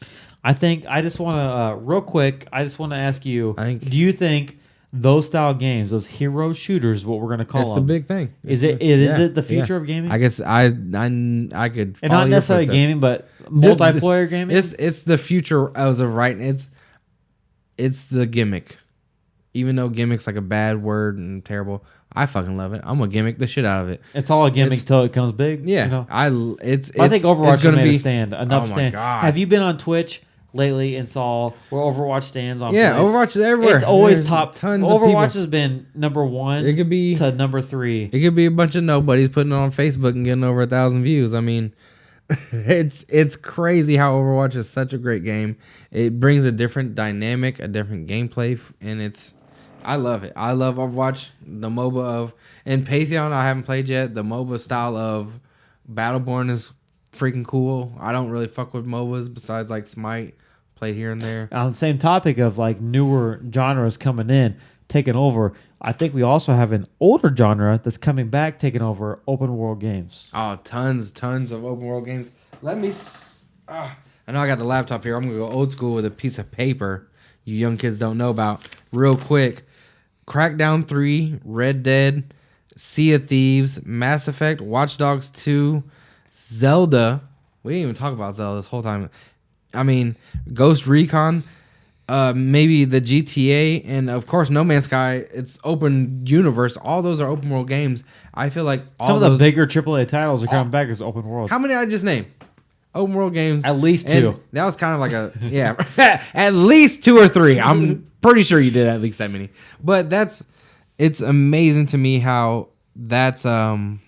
I just want to real quick. I just want to ask you: do you think those style games, those hero shooters, what we're gonna call them, it's the big thing? Is it the future of gaming? I guess I could, and not necessarily gaming, but multiplayer gaming. It's the future as of right. It's the gimmick. Even though gimmick's like a bad word and terrible, I fucking love it. I'm gonna gimmick the shit out of it. It's all a gimmick till it comes big. Yeah, you know? I think Overwatch has made a stand. Enough oh stand. My God. Have you been on Twitch lately and saw where Overwatch stands on? Yeah, place? Overwatch is everywhere. It's always There's top. Tons Overwatch of people. has been number 1. It could be to number 3. It could be a bunch of nobodies putting it on Facebook and getting over 1,000 views. I mean, it's crazy how Overwatch is such a great game. It brings a different dynamic, a different gameplay, and I love it. I love Overwatch, the MOBA of, and Pantheon I haven't played yet. The MOBA style of Battleborn is freaking cool. I don't really fuck with MOBAs besides like Smite, played here and there. On the same topic of like newer genres coming in, taking over, I think we also have an older genre that's coming back, taking over open world games. Oh, tons of open world games. Let me. I know I got the laptop here. I'm gonna go old school with a piece of paper you young kids don't know about. Real quick. Crackdown 3, Red Dead, Sea of Thieves, Mass Effect, Watch Dogs 2, Zelda. We didn't even talk about Zelda this whole time. I mean, Ghost Recon, maybe the GTA, and of course No Man's Sky. It's open universe. All those are open world games. I feel like all some of the bigger AAA titles are coming back as open world. How many did I just name? Open world games. At least 2. And that was kind of like at least 2 or 3. I'm pretty sure you did at least that many. But it's amazing to me how that's a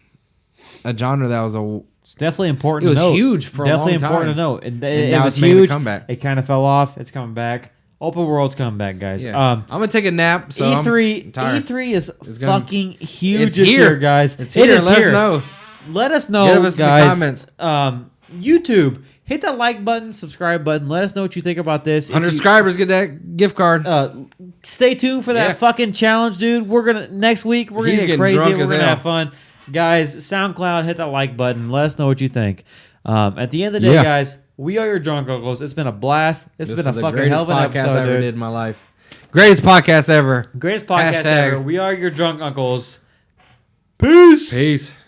genre that was it's definitely important. It was to note. huge for definitely a long time. important to note. And it now was it's making a huge. comeback. It kind of fell off. It's coming back. Open world's coming back, guys. Yeah. I'm gonna take a nap. So E3 I'm E3 is gonna, fucking huge it's this here. year, guys. It's here. It is Let here. us know. Let us know, Give us guys. in the comments. YouTube, hit that like button, subscribe button. Let us know what you think about this. 100 subscribers get that gift card. Stay tuned for that fucking challenge, dude. Next week we're gonna get crazy. We're gonna have fun, guys. SoundCloud, hit that like button. Let us know what you think. At the end of the day, guys, we are your drunk uncles. It's been a blast. It's been a fucking hell of an episode, I ever dude. did in my life. Greatest podcast ever. Greatest podcast Hashtag. ever. We are your drunk uncles. Peace. Peace.